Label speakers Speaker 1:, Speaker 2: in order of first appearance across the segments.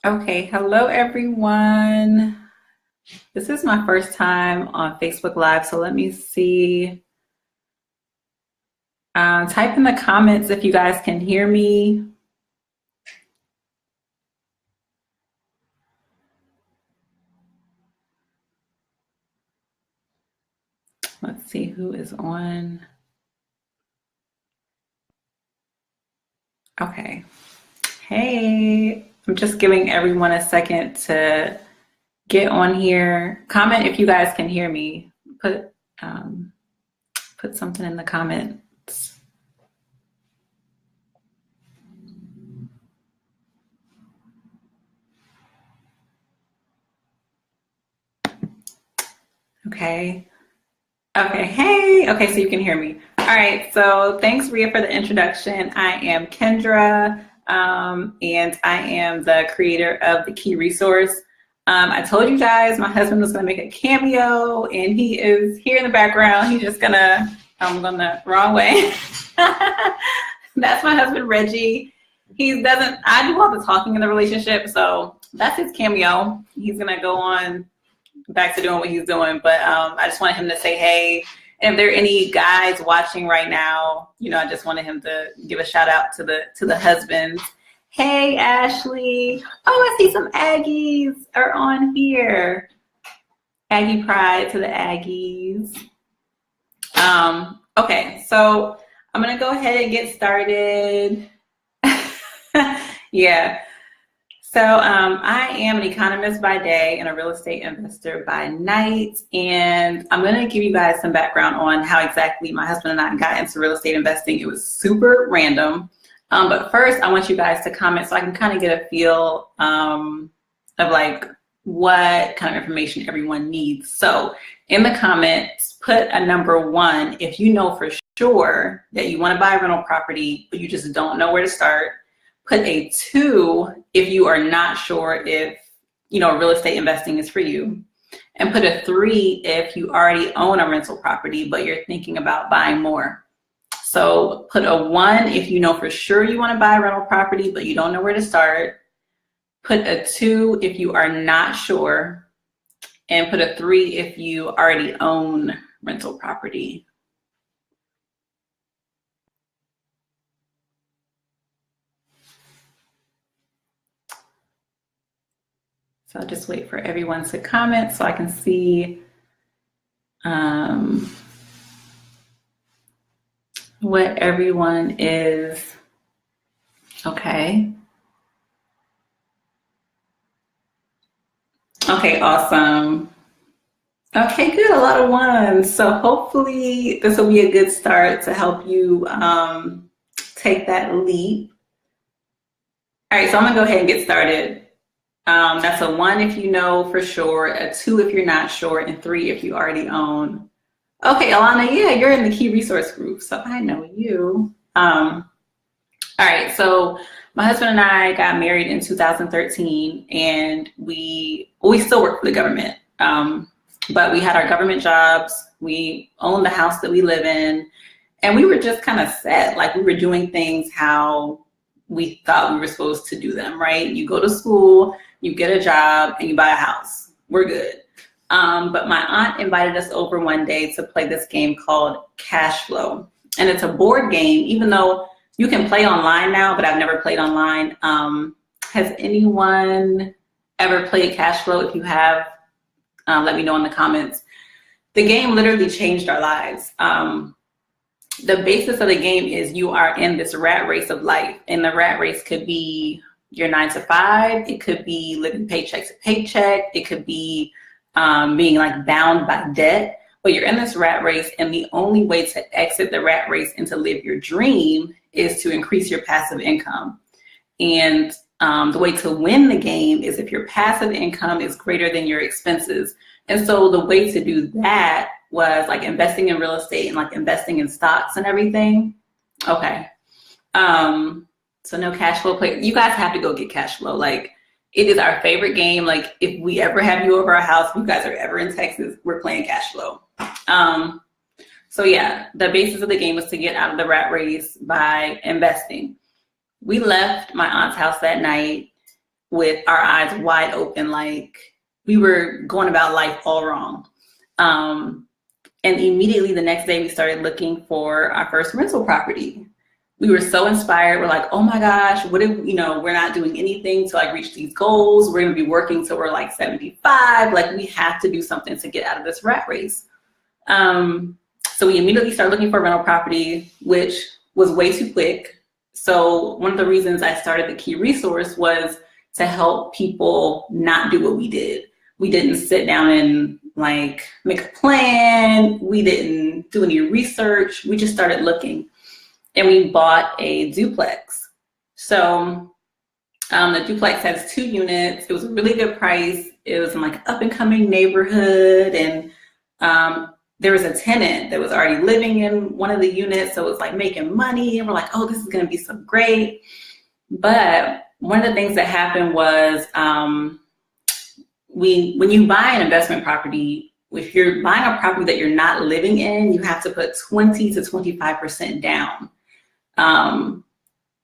Speaker 1: Okay, hello everyone. This is my first time on Facebook Live, so let me see. Type in the comments if you guys can hear me. Let's see who is on. Okay. Hey, I'm just giving everyone a second to get on here. Comment if you guys can hear me. Put something in the comments. Okay. Okay. Hey. Okay, so you can hear me. All right. So thanks, Ria, for the introduction. I am Kendra, and I am the creator of the Key Resource. I told you guys my husband was going to make a cameo, and he is here in the background. He's just gonna. I'm going the wrong way. That's my husband, Reggie. He doesn't. I do all the talking in the relationship, so that's his cameo. He's gonna go on back to doing what he's doing, but I just wanted him to say hey. And if there are any guys watching right now, I just wanted him to give a shout out to the husbands. Hey, Ashley. Oh, I see some Aggies are on here. Aggie pride to the Aggies. Okay, so I'm gonna go ahead and get started. Yeah. So I am an economist by day and a real estate investor by night. And I'm going to give you guys some background on how exactly my husband and I got into real estate investing. It was super random. But first, I want you guys to comment so I can kind of get a feel of like what kind of information everyone needs. So in the comments, put a number 1 if you know for sure that you want to buy a rental property, but you just don't know where to start. Put a 2 if you are not sure if, real estate investing is for you. And put a 3 if you already own a rental property, but you're thinking about buying more. So put a 1 if you know for sure you want to buy a rental property, but you don't know where to start. Put a 2 if you are not sure. And put a 3 if you already own rental property. So I'll just wait for everyone to comment so I can see what everyone is. Okay. Okay, awesome. Okay, good. A lot of ones. So hopefully this will be a good start to help you take that leap. All right, so I'm gonna go ahead and get started. That's a 1 if you know for sure, a 2 if you're not sure, and 3 if you already own. Okay, Alana, yeah, you're in the Key Resource group, so I know you. All right, so my husband and I got married in 2013, and we still work for the government, but we had our government jobs. We owned the house that we live in, and we were just kind of set. Like, we were doing things how we thought we were supposed to do them, right? You go to school, you get a job, and you buy a house. We're good. But my aunt invited us over one day to play this game called Cash Flow. And it's a board game, even though you can play online now, but I've never played online. Has anyone ever played Cash Flow? If you have, let me know in the comments. The game literally changed our lives. The basis of the game is you are in this rat race of life, and the rat race could be your 9 to 5. It could be living paycheck to paycheck. It could be being like bound by debt, but you're in this rat race, and the only way to exit the rat race and to live your dream is to increase your passive income. And the way to win the game is if your passive income is greater than your expenses. And so the way to do that was like investing in real estate and like investing in stocks and everything. Okay. So no Cash Flow play. You guys have to go get Cash Flow. Like, it is our favorite game. Like, if we ever have you over our house, if you guys are ever in Texas, we're playing Cash Flow. So yeah, the basis of the game was to get out of the rat race by investing. We left my aunt's house that night. with our eyes wide open, like we were going about life all wrong. And immediately the next day we started looking for our first rental property. We were so inspired. We're like, oh my gosh, what if, we're not doing anything to like reach these goals. We're going to be working till we're like 75. Like we have to do something to get out of this rat race. So we immediately started looking for a rental property, which was way too quick. So one of the reasons I started the Key Resource was to help people not do what we did. We didn't sit down and like make a plan. We didn't do any research. We just started looking, and we bought a duplex. So the duplex has 2 units. It was a really good price. It was in like an up and coming neighborhood, and there was a tenant that was already living in one of the units, so it was like making money, and we're like, oh, this is going to be so great. But one of the things that happened was when you buy an investment property, if you're buying a property that you're not living in, you have to put 20 to 25% down.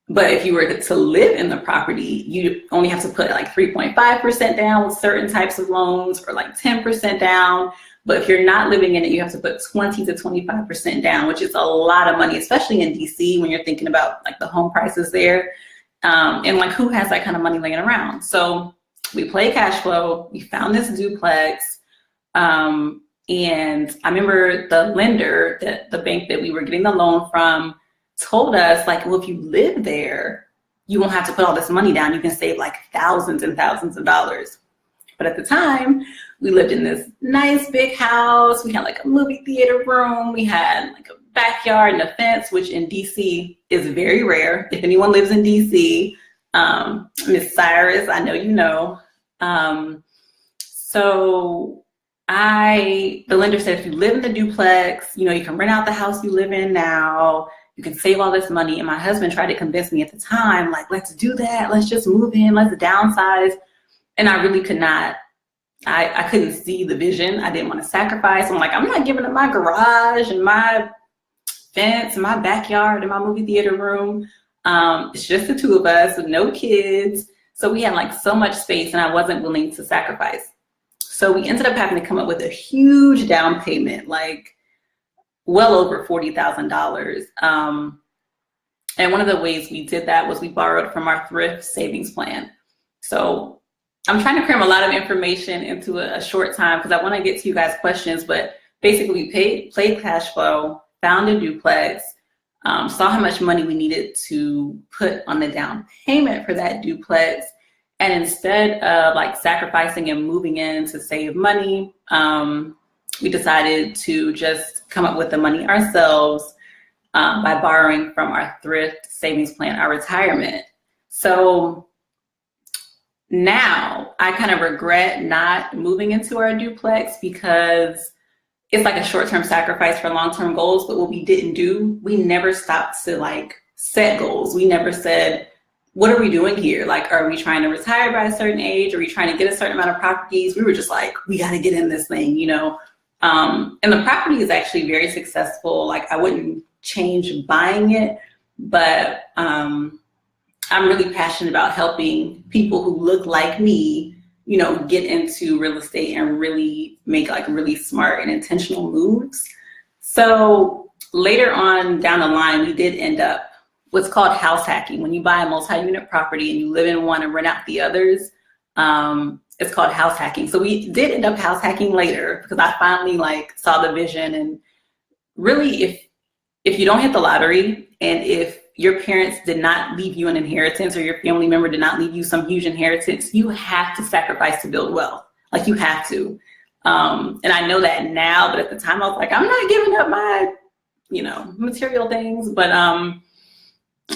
Speaker 1: But if you were to live in the property, you only have to put like 3.5% down with certain types of loans, or like 10% down. But if you're not living in it, you have to put 20 to 25% down, which is a lot of money, especially in DC when you're thinking about like the home prices there. And like, who has that kind of money laying around? So we played cash flow. We found this duplex. And I remember the lender, the bank that we were getting the loan from, told us like, well, if you live there, you won't have to put all this money down. You can save like thousands and thousands of dollars. But at the time, we lived in this nice big house. We had like a movie theater room. We had like a backyard and a fence, which in DC is very rare. If anyone lives in DC, Miss Cyrus, I know you know. So the lender said, if you live in the duplex, you can rent out the house you live in now. You can save all this money. And my husband tried to convince me at the time, like, let's do that. Let's just move in. Let's downsize. And I really could not. I couldn't see the vision. I didn't want to sacrifice. I'm like, I'm not giving up my garage and my fence and my backyard and my movie theater room. It's just the 2 of us with no kids. So we had like so much space, and I wasn't willing to sacrifice. So we ended up having to come up with a huge down payment, like well over $40,000. And one of the ways we did that was we borrowed from our thrift savings plan. So I'm trying to cram a lot of information into a short time because I want to get to you guys' questions, but basically we played cash flow, found a duplex, saw how much money we needed to put on the down payment for that duplex. And instead of like sacrificing and moving in to save money, we decided to just come up with the money ourselves by borrowing from our thrift savings plan, our retirement. So now I kind of regret not moving into our duplex because it's like a short-term sacrifice for long-term goals. But what we didn't do, we never stopped to like set goals. We never said, what are we doing here? Like, are we trying to retire by a certain age? Are we trying to get a certain amount of properties? We were just like, we got to get in this thing, And the property is actually very successful. Like, I wouldn't change buying it, but I'm really passionate about helping people who look like me, get into real estate and really make like really smart and intentional moves. So later on down the line, we did end up what's called house hacking. When you buy a multi-unit property and you live in one and rent out the others, it's called house hacking. So we did end up house hacking later because I finally like saw the vision. And really, if you don't hit the lottery, and if your parents did not leave you an inheritance, or your family member did not leave you some huge inheritance, you have to sacrifice to build wealth. Like, you have to. And I know that now, but at the time I was like, I'm not giving up my, material things. But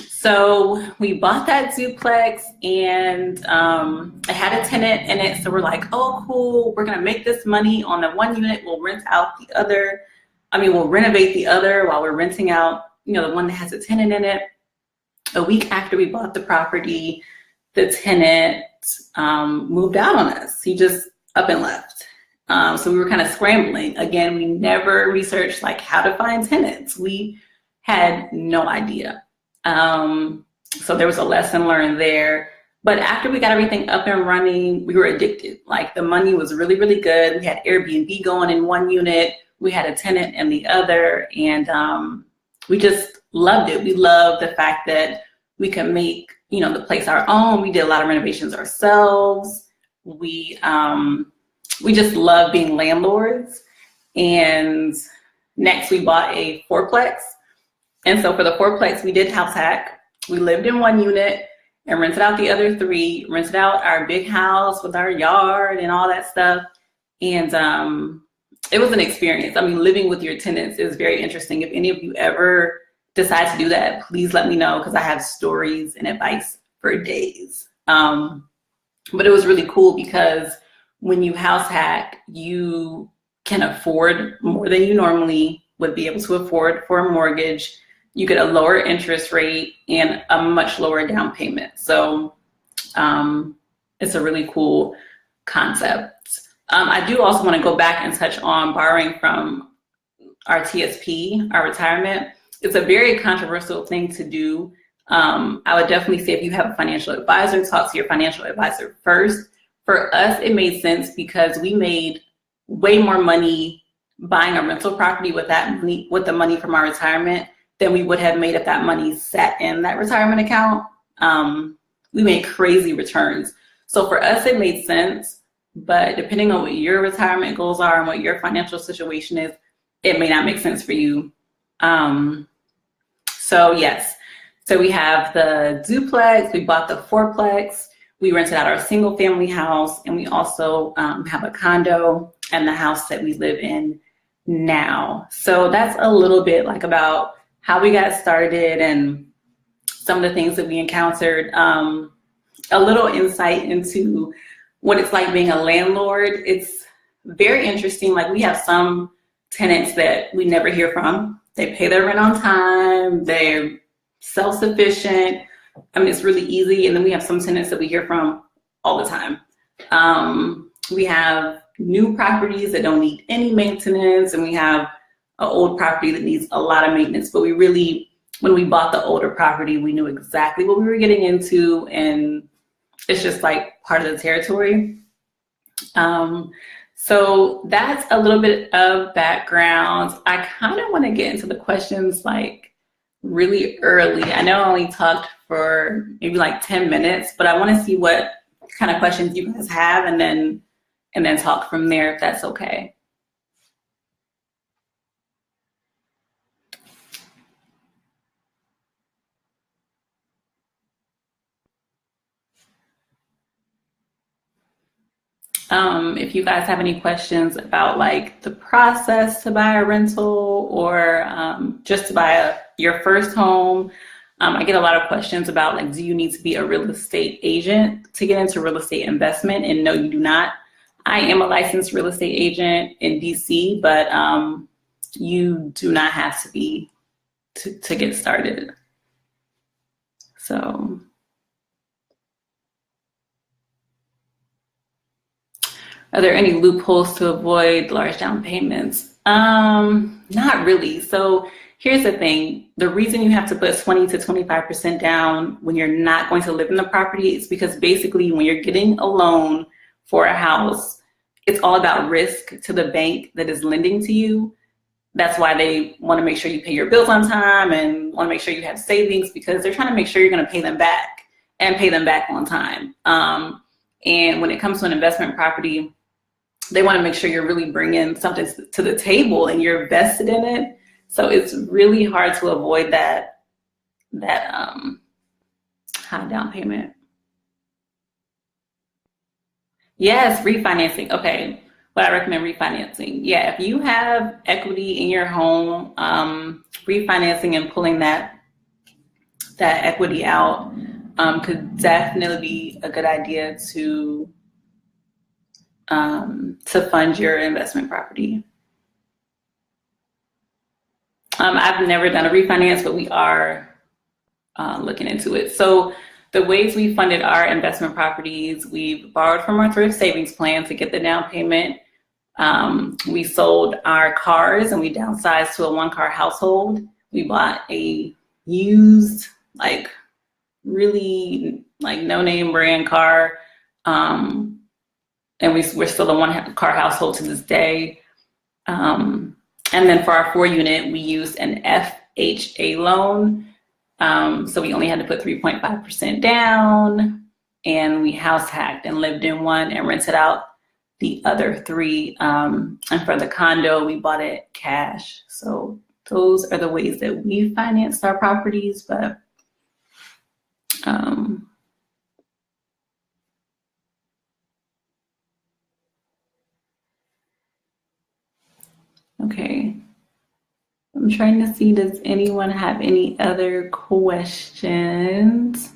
Speaker 1: so we bought that duplex, and it had a tenant in it. So we're like, oh, cool. We're going to make this money on the one unit. We'll rent out the other. We'll renovate the other while we're renting out, the one that has a tenant in it. A week after we bought the property, the tenant moved out on us. He just up and left. So we were kind of scrambling. Again, we never researched like how to find tenants. We had no idea. So there was a lesson learned there. But after we got everything up and running, we were addicted. Like the money was really, really good. We had Airbnb going in one unit. We had a tenant in the other. And we just loved it. We loved the fact that we could make, the place our own. We did a lot of renovations ourselves. We just love being landlords. And next we bought a fourplex. And so for the fourplex, we did house hack. We lived in one unit and rented out the other three, rented out our big house with our yard and all that stuff. And it was an experience. I mean, living with your tenants is very interesting. If any of you ever decide to do that, please let me know, because I have stories and advice for days. But it was really cool because when you house hack, you can afford more than you normally would be able to afford for a mortgage. You get a lower interest rate and a much lower down payment. So it's a really cool concept. I do also want to go back and touch on borrowing from our TSP, our retirement. It's a very controversial thing to do. I would definitely say if you have a financial advisor, talk to your financial advisor first. For us, it made sense because we made way more money buying a rental property with that money, with the money from our retirement, than we would have made if that money sat in that retirement account. We made crazy returns. So for us, it made sense. But depending on what your retirement goals are and what your financial situation is, it may not make sense for you. So yes, so we have the duplex, we bought the fourplex, we rented out our single family house, and we also have a condo and the house that we live in now. So that's a little bit like about how we got started and some of the things that we encountered. A little insight into what it's like being a landlord. It's very interesting. Like we have some tenants that we never hear from. They pay their rent on time. They're self-sufficient. I mean, it's really easy. And then we have some tenants that we hear from all the time. We have new properties that don't need any maintenance, and we have an old property that needs a lot of maintenance. But we really, when we bought the older property, we knew exactly what we were getting into, and it's just like part of the territory. So that's a little bit of background. I kind of want to get into the questions like really early. I know I only talked for maybe like 10 minutes, but I want to see what kind of questions you guys have, and then talk from there, if that's okay. If you guys have any questions about like the process to buy a rental, or just to buy your first home, I get a lot of questions about like, do you need to be a real estate agent to get into real estate investment? And no, you do not. I am a licensed real estate agent in DC, but you do not have to be to get started. So. Are there any loopholes to avoid large down payments? Not really. So here's the thing. The reason you have to put 20 to 25% down when you're not going to live in the property is because basically when you're getting a loan for a house, it's all about risk to the bank that is lending to you. That's why they want to make sure you pay your bills on time and want to make sure you have savings, because they're trying to make sure you're going to pay them back and pay them back on time. And when it comes to an investment property, they want to make sure you're really bringing something to the table and you're vested in it. So it's really hard to avoid that high down payment. Yes, refinancing. Okay, what I recommend refinancing. Yeah, if you have equity in your home, refinancing and pulling that equity out could definitely be a good idea to fund your investment property. I've never done a refinance, but we are looking into it. So the ways we funded our investment properties, we've borrowed from our thrift savings plan to get the down payment. We sold our cars and we downsized to a one-car household. We bought a used, like really like no name brand car. And we're still a one car household to this day. And then for our 4-unit, we used an FHA loan. So we only had to put 3.5% down, and we house hacked and lived in one and rented out the other 3. And for the condo, we bought it cash. So those are the ways that we financed our properties. But okay. I'm trying to see, does anyone have any other questions?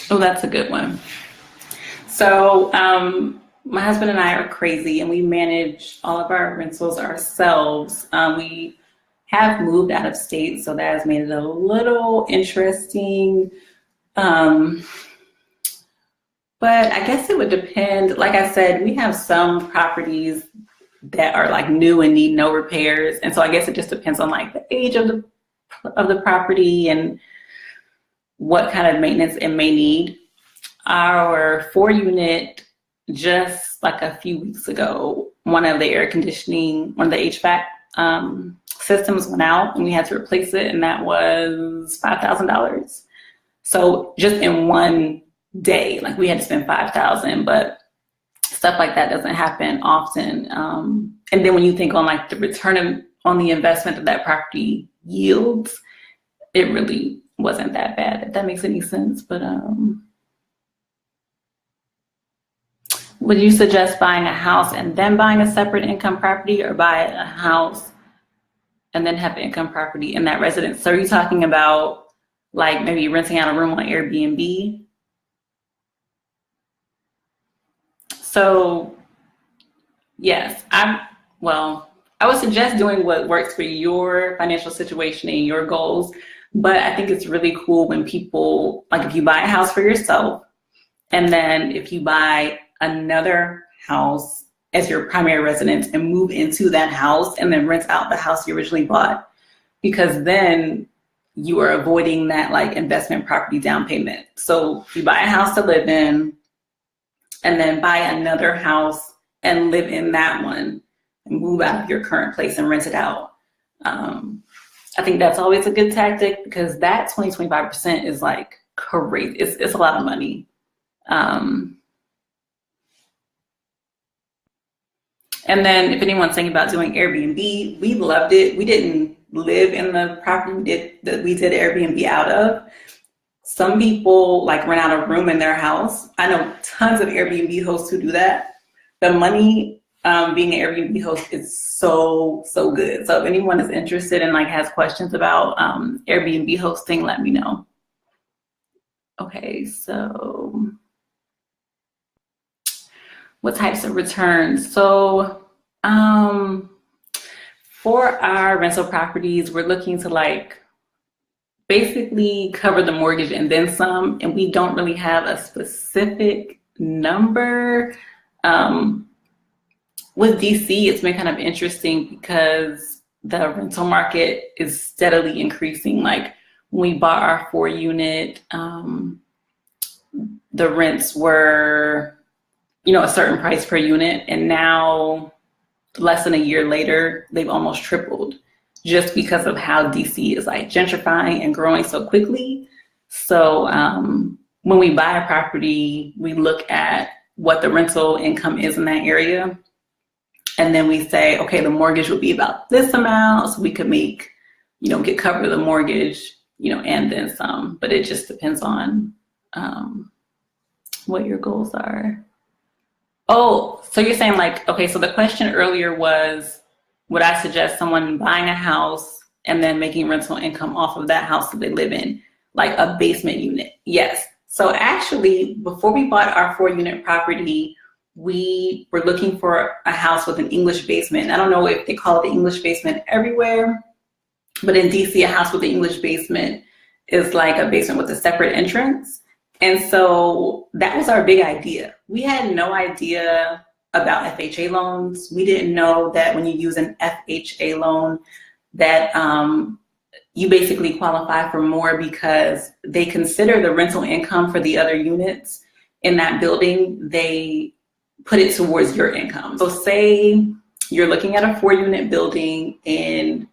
Speaker 1: Oh, that's a good one. So my husband and I are crazy, and we manage all of our rentals ourselves. We have moved out of state, so that has made it a little interesting. But I guess it would depend. Like I said, we have some properties that are like new and need no repairs. And so I guess it just depends on like the age of the property and what kind of maintenance it may need. Our 4-unit, just like a few weeks ago, one of the HVAC systems went out, and we had to replace it, and that was $5,000. So just in one day, like we had to spend $5,000, but stuff like that doesn't happen often. And then when you think on like the return on the investment that property yields, it really wasn't that bad, if that makes any sense. But would you suggest buying a house and then buying a separate income property, or buy a house and then have income property in that residence? So are you talking about like maybe renting out a room on Airbnb? So yes, I would suggest doing what works for your financial situation and your goals. But I think it's really cool when people, like if you buy a house for yourself, and then if you buy another house as your primary residence and move into that house and then rent out the house you originally bought, because then you are avoiding that like investment property down payment. So you buy a house to live in and then buy another house and live in that one and move out of your current place and rent it out. I think that's always a good tactic, because that 20-25% is like crazy. It's a lot of money. And then if anyone's thinking about doing Airbnb, we loved it. We didn't live in the property we did Airbnb out of. Some people like rent out a room in their house. I know tons of Airbnb hosts who do that. The money being an Airbnb host is so good. So if anyone is interested and like has questions about Airbnb hosting, let me know. Okay, so what types of returns? So for our rental properties, we're looking to like basically cover the mortgage and then some, and we don't really have a specific number. With DC, it's been kind of interesting because the rental market is steadily increasing. Like when we bought our 4-unit, the rents were, a certain price per unit, and now less than a year later, they've almost tripled, just because of how DC is like gentrifying and growing so quickly. So when we buy a property, we look at what the rental income is in that area. And then we say, okay, the mortgage will be about this amount, so we could make, get covered the mortgage, and then some. But it just depends on what your goals are. Oh, so you're saying like, okay, so the question earlier was, would I suggest someone buying a house and then making rental income off of that house that they live in, like a basement unit? Yes. So actually, before we bought our 4-unit property, we were looking for a house with an English basement. I don't know if they call it the English basement everywhere, but in DC, a house with an English basement is like a basement with a separate entrance. And so that was our big idea. We had no idea about FHA loans. We didn't know that when you use an FHA loan, that you basically qualify for more because they consider the rental income for the other units in that building. They put it towards your income. So say you're looking at a 4-unit building and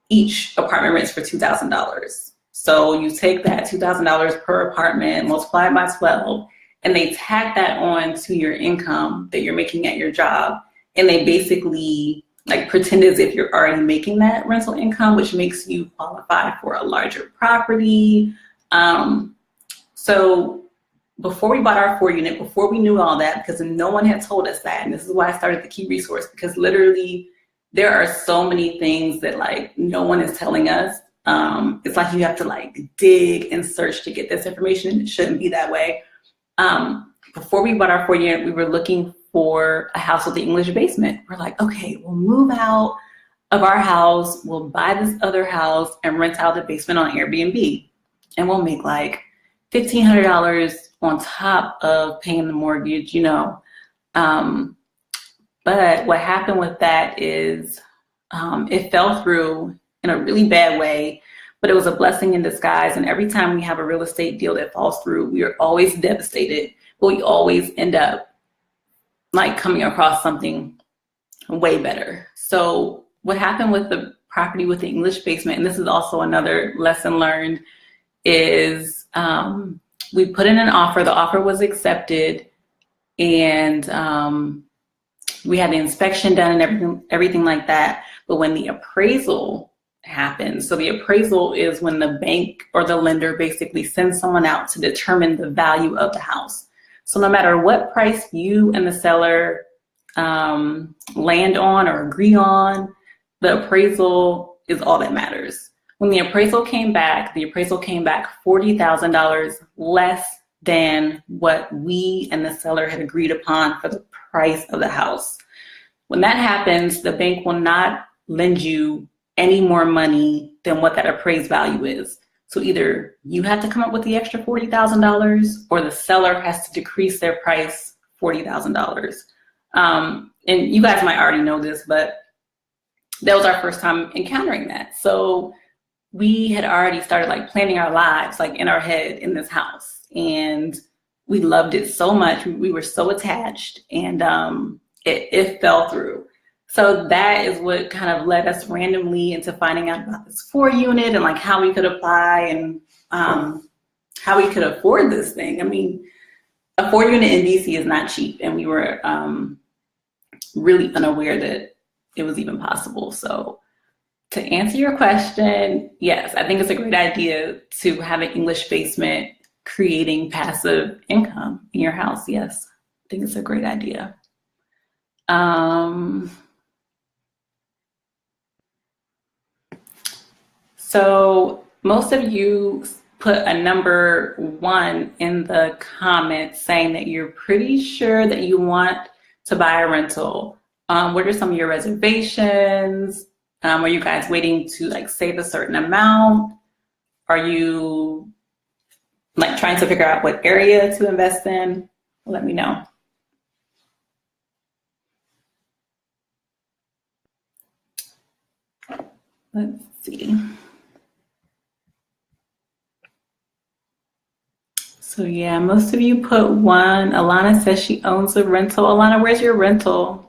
Speaker 1: each apartment rents for $2,000. So you take that $2,000 per apartment, multiply it by 12, and they tack that on to your income that you're making at your job. And they basically like pretend as if you're already making that rental income, which makes you qualify for a larger property. So before we bought our 4-unit, before we knew all that, because no one had told us that, and this is why I started the Key Resource, because literally there are so many things that like no one is telling us. It's like you have to like dig and search to get this information, and it shouldn't be that way. Before we bought our 4-unit, we were looking for a house with the English basement. We're like, okay, we'll move out of our house, we'll buy this other house and rent out the basement on Airbnb. And we'll make like $1,500 on top of paying the mortgage, you know. But what happened with that is it fell through in a really bad way, but it was a blessing in disguise. And every time we have a real estate deal that falls through, we are always devastated, but we always end up like coming across something way better. So what happened with the property with the English basement, and this is also another lesson learned, is we put in an offer. The offer was accepted, and we had the inspection done and everything like that. But when the appraisal happened, so the appraisal is when the bank or the lender basically sends someone out to determine the value of the house. So no matter what price you and the seller land on or agree on, the appraisal is all that matters. When the appraisal came back $40,000 less than what we and the seller had agreed upon for the price of the house. When that happens, the bank will not lend you any more money than what that appraised value is. So either you have to come up with the extra $40,000 or the seller has to decrease their price $40,000. And you guys might already know this, but that was our first time encountering that. So we had already started like planning our lives like in our head in this house, and we loved it so much. We were so attached, and it fell through. So that is what kind of led us randomly into finding out about this 4-unit and like how we could apply and how we could afford this thing. I mean, a 4-unit in DC is not cheap, and we were really unaware that it was even possible. So to answer your question, yes, I think it's a great idea to have an English basement creating passive income in your house. Yes, I think it's a great idea. So most of you put a number 1 in the comments saying that you're pretty sure that you want to buy a rental. What are some of your reservations? Are you guys waiting to like save a certain amount? Are you like trying to figure out what area to invest in? Let me know. Let's see. So yeah, most of you put 1. Alana says she owns a rental. Alana, where's your rental?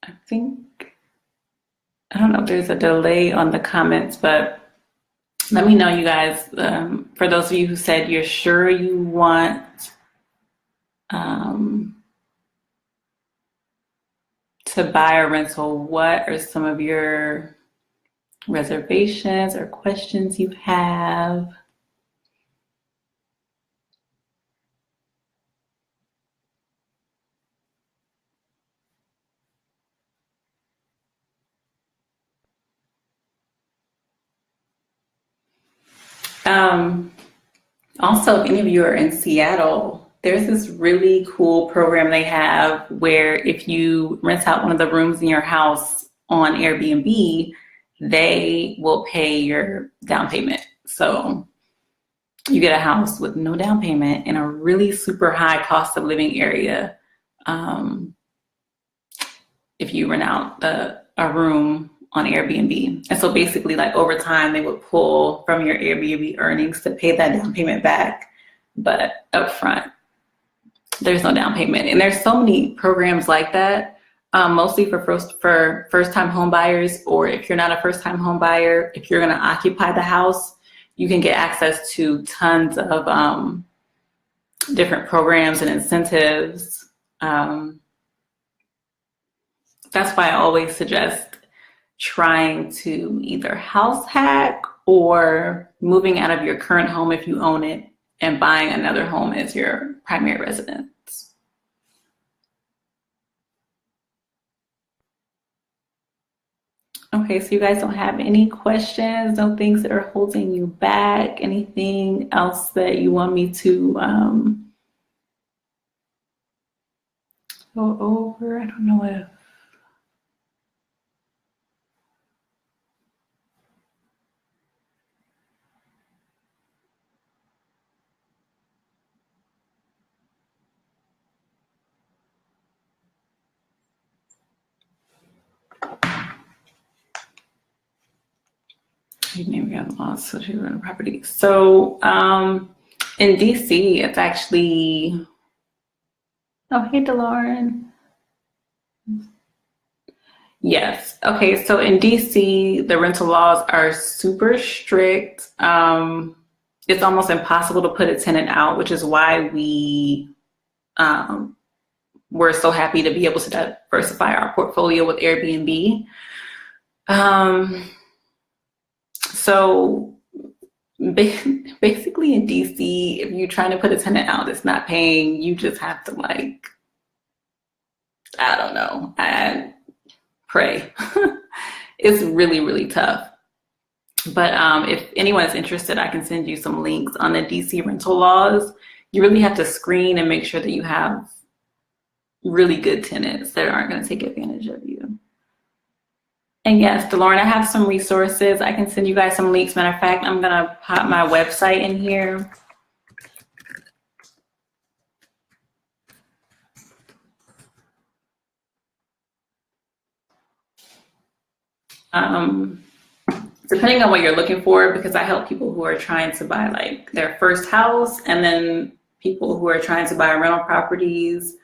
Speaker 1: I think, I don't know if there's a delay on the comments, but let me know, you guys. For those of you who said you're sure you want to buy a rental, what are some of your reservations or questions you have? Also, if any of you are in Seattle, there's this really cool program they have where if you rent out one of the rooms in your house on Airbnb, they will pay your down payment. So you get a house with no down payment in a really super high cost of living area. Um, if you rent out a room on Airbnb. And so basically, like over time, they would pull from your Airbnb earnings to pay that down payment back. But upfront, there's no down payment. And there's so many programs like that, mostly for first-time home buyers, or if you're not a first-time home buyer, if you're going to occupy the house, you can get access to tons of different programs and incentives. That's why I always suggest trying to either house hack or moving out of your current home if you own it and buying another home as your primary residence. Okay, so you guys don't have any questions, no things that are holding you back, anything else that you want me to go over? I don't know if you maybe got lost so you rent a property. So in DC, it's actually, oh hey DeLauren. Yes. Okay. So in DC, the rental laws are super strict. It's almost impossible to put a tenant out, which is why we're so happy to be able to diversify our portfolio with Airbnb. So basically in DC, if you're trying to put a tenant out that's not paying, you just have to like, I don't know, pray. It's really, really tough. But if anyone's interested, I can send you some links on the DC rental laws. You really have to screen and make sure that you have really good tenants that aren't going to take advantage of you. And yes, DeLauren, I have some resources. I can send you guys some links. Matter of fact, I'm going to pop my website in here. Depending on what you're looking for, because I help people who are trying to buy like their first house, and then people who are trying to buy rental properties.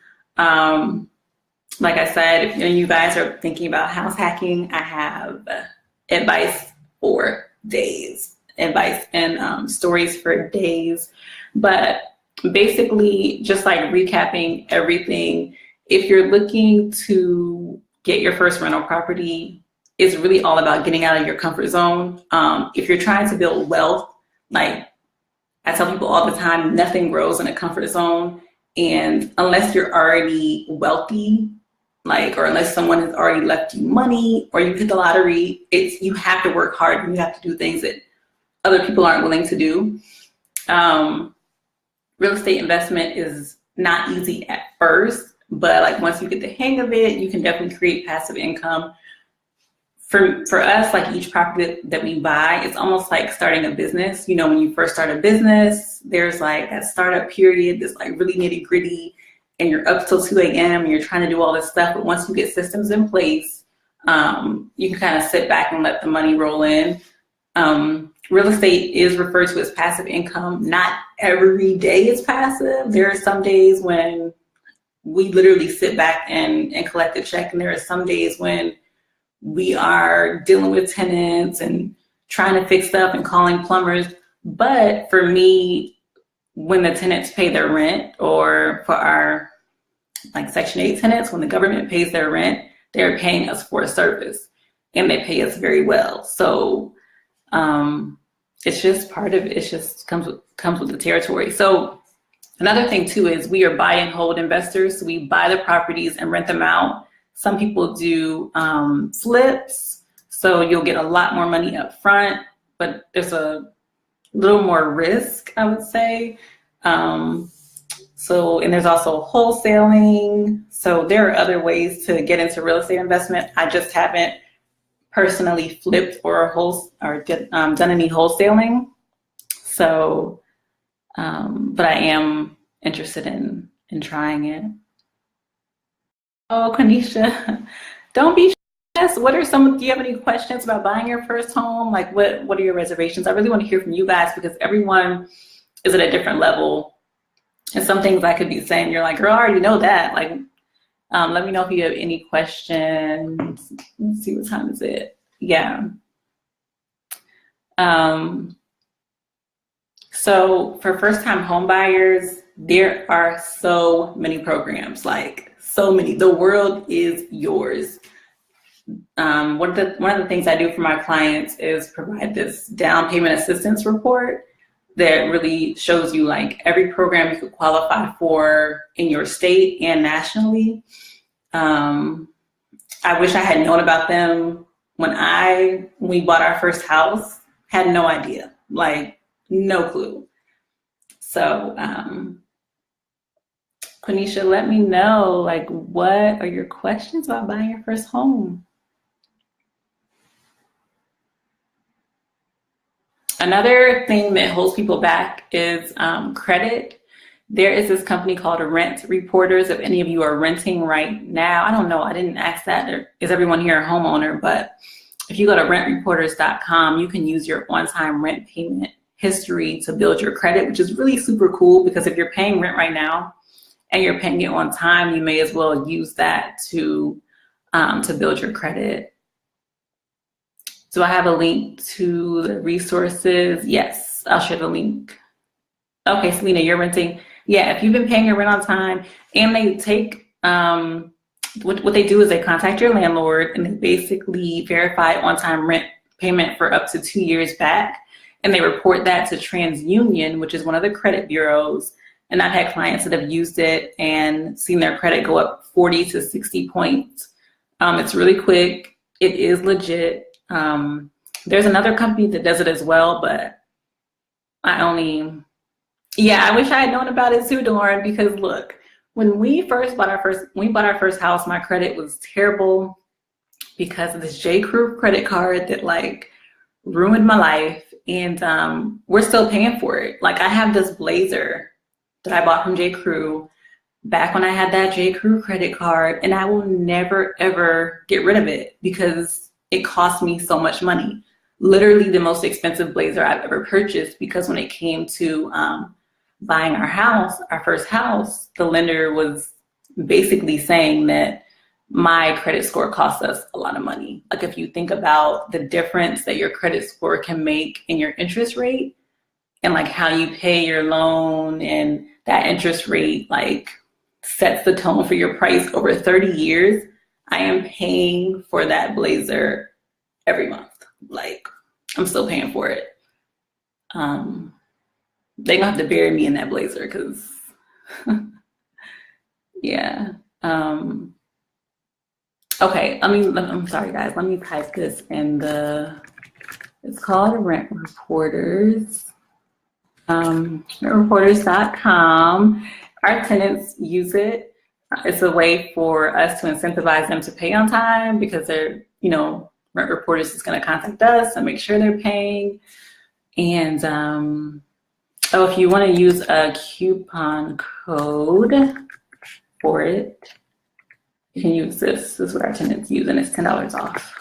Speaker 1: Like I said, if you guys are thinking about house hacking, I have advice for days, advice and stories for days. But basically, just like recapping everything, if you're looking to get your first rental property, it's really all about getting out of your comfort zone. If you're trying to build wealth, like I tell people all the time, nothing grows in a comfort zone. And unless you're already wealthy, like, or unless someone has already left you money or you hit the lottery, you have to work hard and you have to do things that other people aren't willing to do. Real estate investment is not easy at first, but like once you get the hang of it, you can definitely create passive income. For us, like each property that we buy, it's almost like starting a business. You know, when you first start a business, there's like that startup period that's like really nitty gritty, and you're up till 2 a.m. and you're trying to do all this stuff. But once you get systems in place, you can kind of sit back and let the money roll in. Real estate is referred to as passive income. Not every day is passive. There are some days when we literally sit back and collect a check, and there are some days when we are dealing with tenants and trying to fix stuff and calling plumbers. But for me, when the tenants pay their rent, or for our like Section 8 tenants, when the government pays their rent, they're paying us for a service, and they pay us very well. So it's just part of it. It just comes with the territory. So another thing too is we are buy and hold investors. So we buy the properties and rent them out. Some people do flips, so you'll get a lot more money up front, but there's a little more risk, I would say. And there's also wholesaling. So there are other ways to get into real estate investment. I just haven't personally flipped or done any wholesaling. So, but I am interested in trying it. Oh, Kanisha, don't be shy. Do you have any questions about buying your first home? Like what are your reservations? I really want to hear from you guys because everyone is at a different level. And some things I could be saying, you're like, girl, I already know that. Like, let me know if you have any questions. Let's see, what time is it? Yeah. So for first-time home buyers, there are so many programs, like so many. The world is yours. One of the things I do for my clients is provide this down payment assistance report that really shows you like every program you could qualify for in your state and nationally. I wish I had known about them when we bought our first house. Had no idea, like no clue. So, Quenisha, let me know, like, what are your questions about buying your first home? Another thing that holds people back is credit. There is this company called Rent Reporters. If any of you are renting right now, I don't know, I didn't ask that. Is everyone here a homeowner? But if you go to rentreporters.com, you can use your on-time rent payment history to build your credit, which is really super cool because if you're paying rent right now and you're paying it on time, you may as well use that to build your credit. Do I have a link to the resources? Yes, I'll share the link. Okay, Selena, you're renting. Yeah, if you've been paying your rent on time and they take, what they do is they contact your landlord and they basically verify on-time rent payment for up to 2 years back. And they report that to TransUnion, which is one of the credit bureaus. And I've had clients that have used it and seen their credit go up 40 to 60 points. It's really quick. It is legit. There's another company that does it as well, but I wish I had known about it too, Lauren, because look, when we bought our first house, my credit was terrible because of this J. Crew credit card that like ruined my life. And we're still paying for it. Like I have this blazer that I bought from J. Crew back when I had that J. Crew credit card, and I will never, ever get rid of it because it cost me so much money. Literally the most expensive blazer I've ever purchased, because when it came to buying our first house, the lender was basically saying that my credit score cost us a lot of money. Like if you think about the difference that your credit score can make in your interest rate and like how you pay your loan, and that interest rate like sets the tone for your price over 30 years. I am paying for that blazer every month. Like I'm still paying for it. They gonna have to bury me in that blazer because yeah. Okay, I'm sorry guys, let me type this in it's called Rent Reporters. Rentreporters.com. Our tenants use it. It's a way for us to incentivize them to pay on time because they're, Rent Reporters is going to contact us and make sure they're paying. And if you want to use a coupon code for it, you can use this. This is what our tenants use, and it's $10 off.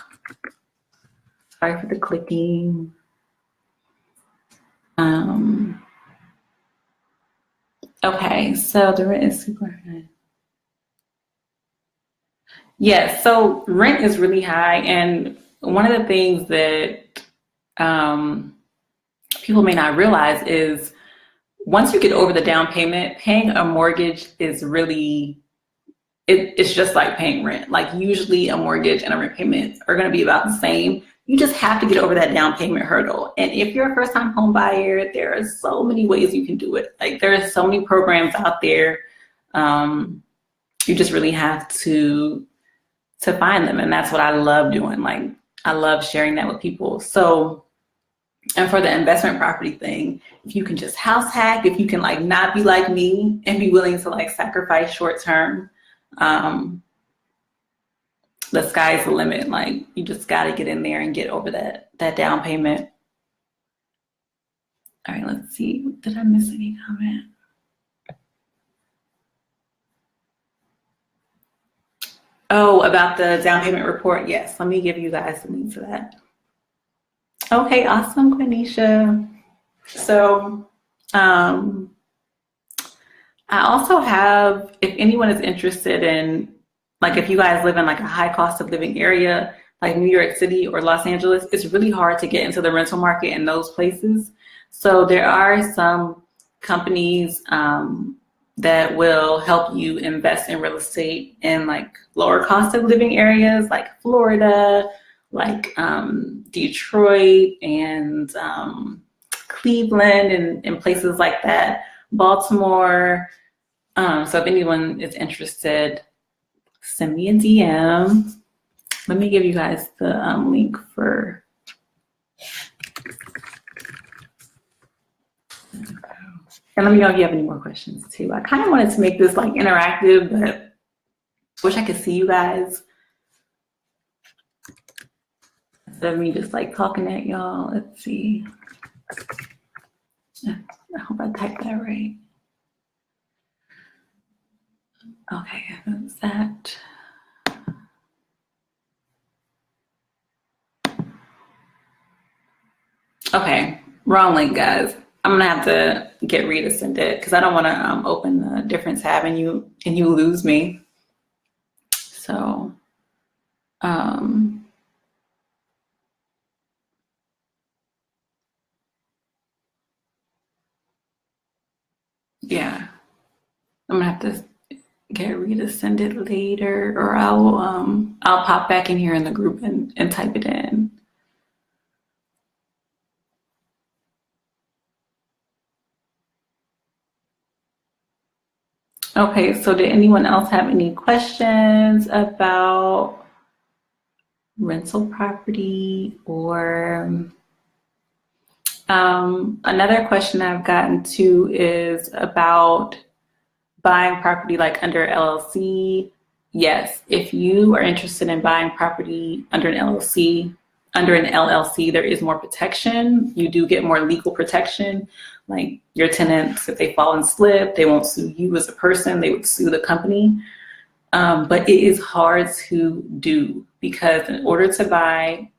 Speaker 1: Sorry for the clicking. Okay, so the rent is super high. Yes, so rent is really high, and one of the things that people may not realize is once you get over the down payment, paying a mortgage is really, it's just like paying rent. Like usually a mortgage and a rent payment are going to be about the same. You just have to get over that down payment hurdle. And if you're a first-time home buyer, there are so many ways you can do it. Like there are so many programs out there. You just really have to find them. And that's what I love doing. Like I love sharing that with people. So And for the investment property thing, if you can just house hack, if you can like not be like me and be willing to like sacrifice short term, the sky's the limit. Like you just got to get in there and get over that down payment. All right, let's see. Did I miss any comment? Oh, about the down payment report. Yes, let me give you guys the link to that. Okay, awesome, Quenisha. So I also have, if anyone is interested in, like if you guys live in like a high cost of living area, like New York City or Los Angeles, it's really hard to get into the rental market in those places. So there are some companies that will help you invest in real estate in like lower cost of living areas like Florida, like Detroit and Cleveland and places like that, Baltimore. So if anyone is interested, send me a DM. Let me give you guys the link for. And let me know if you have any more questions too. I kind of wanted to make this like interactive, but wish I could see you guys instead of me just like talking at y'all. Let's see. I hope I typed that right. Okay, that's that. Okay, wrong link, guys. I'm gonna have to get Rita to send it because I don't want to open a different tab and you lose me. So, yeah, I'm gonna have to get Rita to send it later, or I'll pop back in here in the group and type it in. Okay, so did anyone else have any questions about rental property or another question I've gotten to is about buying property like under LLC. Yes, if you are interested in buying property under an LLC, there is more protection. You do get more legal protection. Like your tenants, if they fall and slip, they won't sue you as a person, they would sue the company. But it is hard to do because in order to buy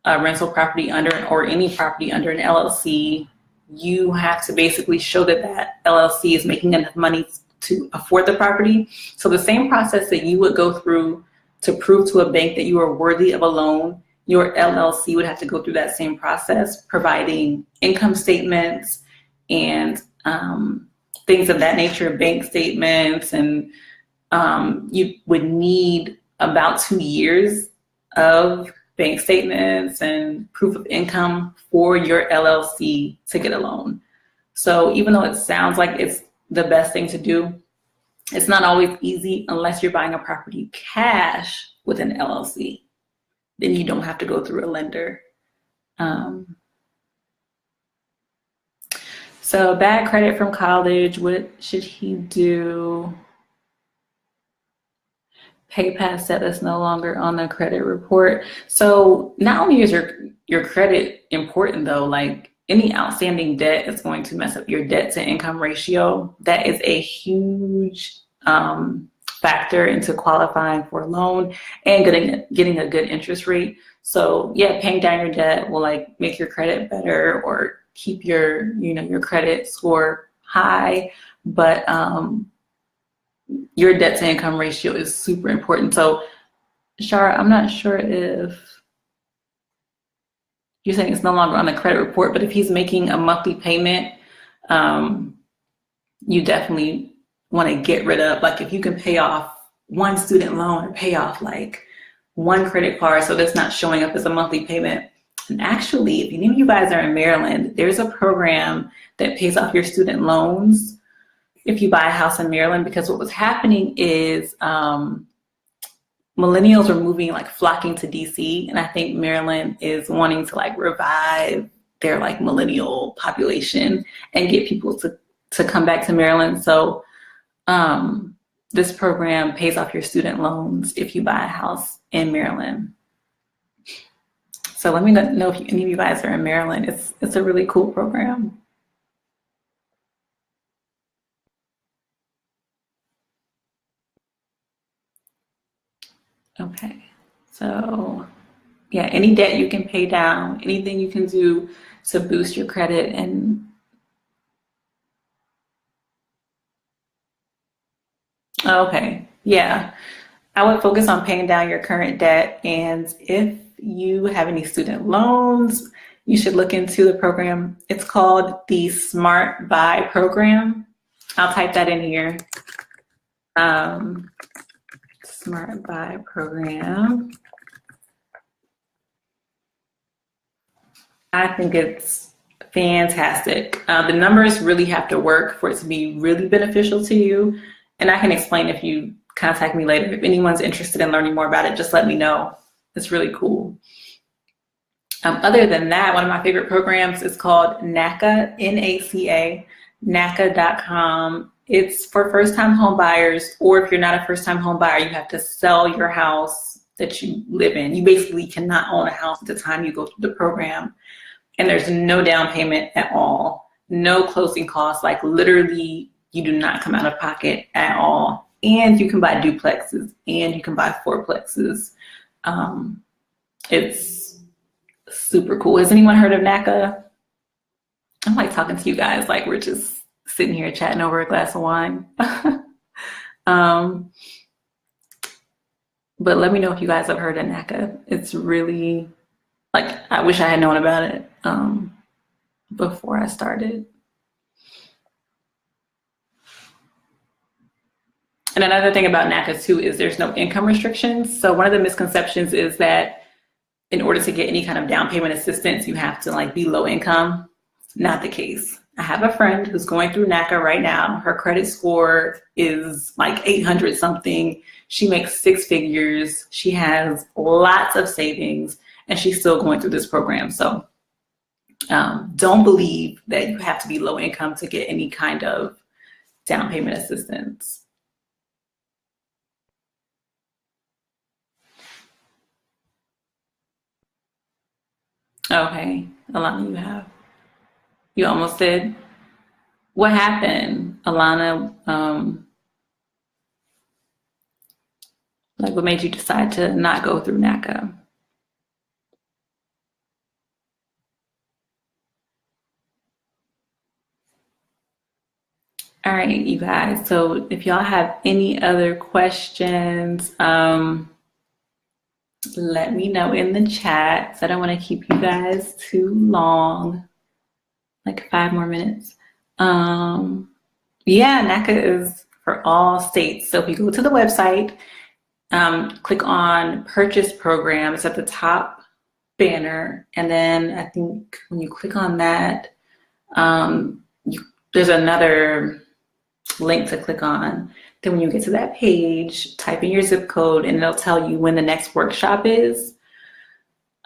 Speaker 1: a rental property or any property under an LLC, you have to basically show that LLC is making enough money to afford the property. So the same process that you would go through to prove to a bank that you are worthy of a loan, your LLC would have to go through that same process, providing income statements and things of that nature, bank statements, and you would need about 2 years of bank statements and proof of income for your LLC to get a loan. So even though it sounds like it's the best thing to do, it's not always easy unless you're buying a property cash with an LLC. Then you don't have to go through a lender. So bad credit from college, what should he do? PayPal said it's no longer on the credit report. So not only is your credit important though, like any outstanding debt is going to mess up your debt to income ratio. That is a huge factor into qualifying for a loan and getting a good interest rate. So yeah, paying down your debt will like make your credit better or keep your credit score high, but your debt to income ratio is super important. So Shara, I'm not sure if you're saying it's no longer on the credit report, but if he's making a monthly payment, you definitely want to get rid of, like if you can pay off one student loan or pay off like one credit card so that's not showing up as a monthly payment. And actually, if any of you guys are in Maryland, there's a program that pays off your student loans if you buy a house in Maryland, because what was happening is millennials were flocking to DC, and I think Maryland is wanting to like revive their like millennial population and get people to come back to Maryland. So this program pays off your student loans if you buy a house in Maryland. So let me know if any of you guys are in Maryland. It's a really cool program. Okay, so yeah, any debt you can pay down, anything you can do to boost your credit. And okay, yeah, I would focus on paying down your current debt. And if you have any student loans, you should look into the program. It's called the Smart Buy program. I'll type that in here. Smart Buy program. I think it's fantastic. The numbers really have to work for it to be really beneficial to you. And I can explain if you contact me later. If anyone's interested in learning more about it, just let me know. It's really cool. Other than that, one of my favorite programs is called NACA, N-A-C-A, NACA.com. It's for first-time home buyers, or if you're not a first-time home buyer, you have to sell your house that you live in. You basically cannot own a house at the time you go through the program. And there's no down payment at all, no closing costs, like literally you do not come out of pocket at all. And you can buy duplexes and you can buy fourplexes. It's super cool. Has anyone heard of NACA? I'm like talking to you guys like we're just sitting here chatting over a glass of wine. But let me know if you guys have heard of NACA. It's really, like, I wish I had known about it before I started. And another thing about NACA too is there's no income restrictions. So one of the misconceptions is that in order to get any kind of down payment assistance, you have to like be low income. Not the case. I have a friend who's going through NACA right now. Her credit score is like 800 something. She makes 6 figures. She has lots of savings and she's still going through this program. So don't believe that you have to be low income to get any kind of down payment assistance. Okay, Alana, you have. You almost did. What happened, Alana? Like, what made you decide to not go through NACA? All right, you guys. So if y'all have any other questions, let me know in the chat. So I don't want to keep you guys too long, like 5 more minutes. Yeah, NACA is for all states. So if you go to the website, click on purchase program. It's at the top banner. And then I think when you click on that, there's another link to click on. Then when you get to that page, type in your zip code and it'll tell you when the next workshop is.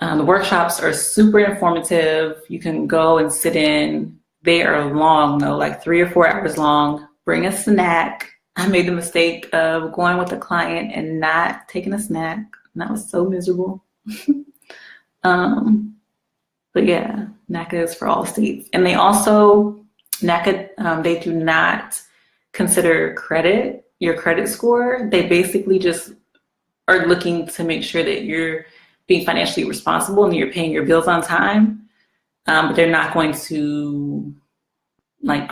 Speaker 1: The workshops are super informative. You can go and sit in. They are long though, like 3 or 4 hours long. Bring a snack. I made the mistake of going with a client and not taking a snack. And that was so miserable. But yeah, NACA is for all states. And they also, NACA, they do not consider your credit score. They basically just are looking to make sure that you're being financially responsible and you're paying your bills on time. But they're not going to like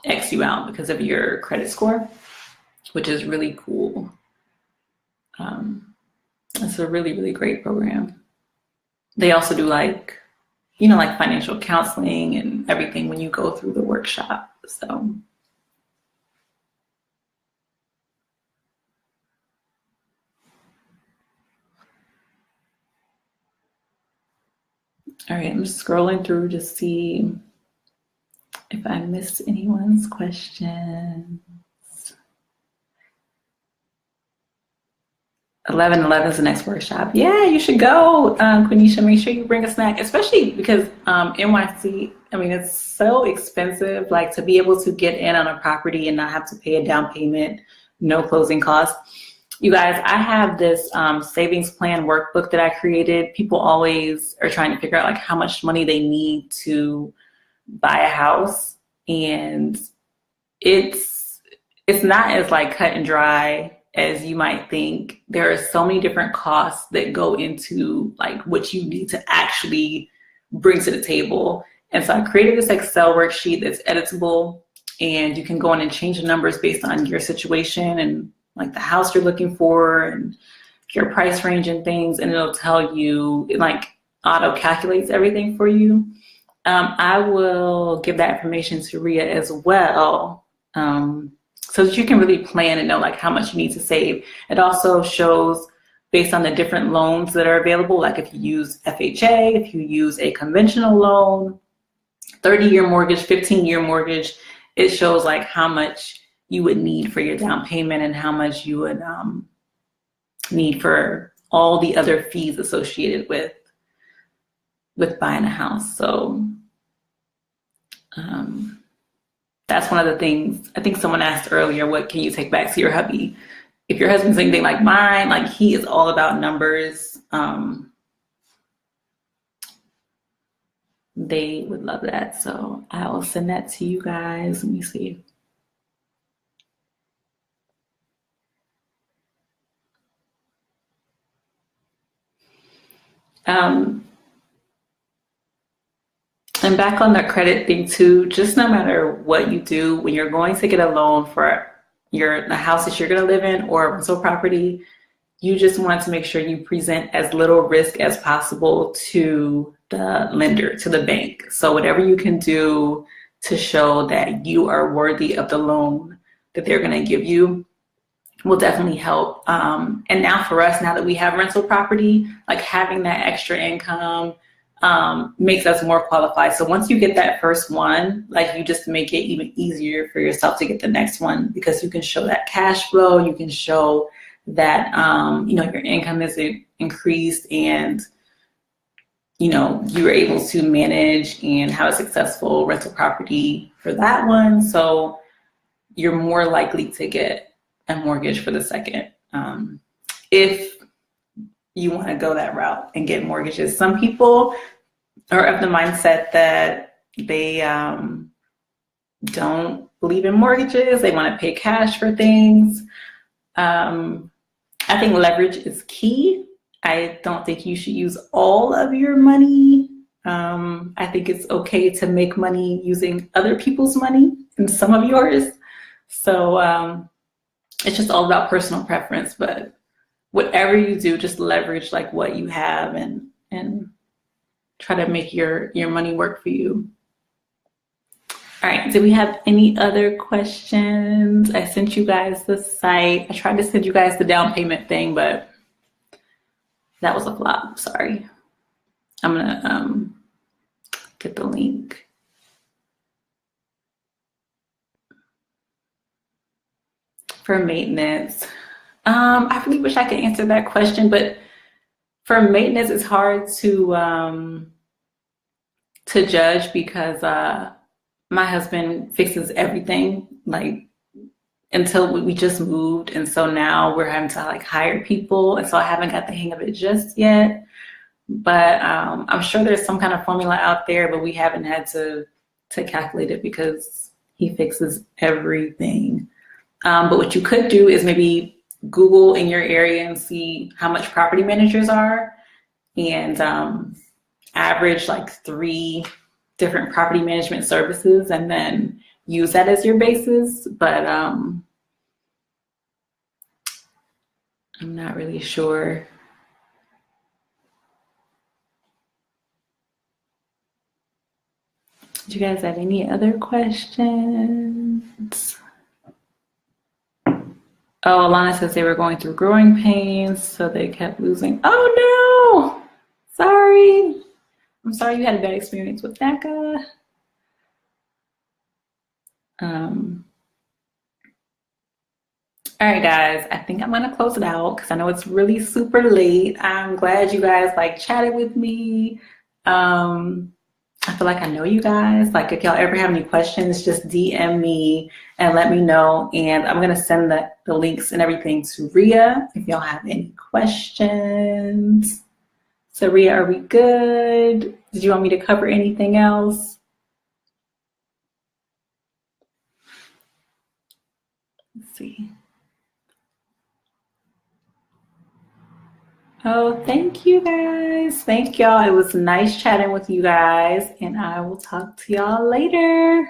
Speaker 1: X you out because of your credit score, which is really cool. It's a really, really great program. They also do like financial counseling and everything when you go through the workshop. So, all right, I'm just scrolling through to see if I missed anyone's questions. 11 is the next workshop. Yeah, you should go, Quenisha. Make sure you bring a snack, especially because NYC, I mean, it's so expensive. Like to be able to get in on a property and not have to pay a down payment, no closing costs. You guys, I have this savings plan workbook that I created. People always are trying to figure out like how much money they need to buy a house, and it's not as like cut and dry as you might think. There are so many different costs that go into like what you need to actually bring to the table. And so I created this Excel worksheet that's editable, and you can go in and change the numbers based on your situation and like the house you're looking for and your price range and things, and it'll tell you, it like auto calculates everything for you. I will give that information to Ria as well, so that you can really plan and know like how much you need to save. It also shows based on the different loans that are available, like if you use FHA, if you use a conventional loan, 30-year mortgage, 15-year mortgage, it shows like how much you would need for your down payment and how much you would need for all the other fees associated with buying a house. So that's one of the things. I think someone asked earlier, what can you take back to your hubby? If your husband's anything like mine, like he is all about numbers. They would love that. So I will send that to you guys. Let me see. And back on the credit thing too, just no matter what you do, when you're going to get a loan for the house that you're going to live in or a rental property, you just want to make sure you present as little risk as possible to the lender, to the bank. So whatever you can do to show that you are worthy of the loan that they're going to give you will definitely help. And now for us, now that we have rental property, like having that extra income makes us more qualified. So once you get that first one, like you just make it even easier for yourself to get the next one, because you can show that cash flow, you can show that your income is increased, and you're able to manage and have a successful rental property for that one. So you're more likely to get a mortgage for the second, if you want to go that route and get mortgages. Some people are of the mindset that they don't believe in mortgages. They want to pay cash for things. I think leverage is key. I don't think you should use all of your money. I think it's okay to make money using other people's money and some of yours. So it's just all about personal preference. But whatever you do, just leverage like what you have and try to make your money work for you. All right, do we have any other questions? I sent you guys the site. I tried to send you guys the down payment thing, but that was a flop, sorry. I'm gonna get the link. For maintenance, I really wish I could answer that question, but for maintenance, it's hard to judge because my husband fixes everything, like until we just moved, and so now we're having to like hire people, and so I haven't got the hang of it just yet. But I'm sure there's some kind of formula out there, but we haven't had to calculate it because he fixes everything. But what you could do is maybe Google in your area and see how much property managers are, and average like 3 different property management services, and then use that as your basis. But I'm not really sure. Do you guys have any other questions? Oh, Alana says they were going through growing pains, so they kept losing. Oh no! Sorry. I'm sorry you had a bad experience with NACA. All right, guys, I think I'm gonna close it out because I know it's really super late. I'm glad you guys like chatted with me. Um, I feel like I know you guys. Like, if y'all ever have any questions, just DM me and let me know. And I'm gonna send the links and everything to Ria if y'all have any questions. So, Ria, are we good? Did you want me to cover anything else? Let's see. Oh, thank you guys. Thank y'all. It was nice chatting with you guys, and I will talk to y'all later.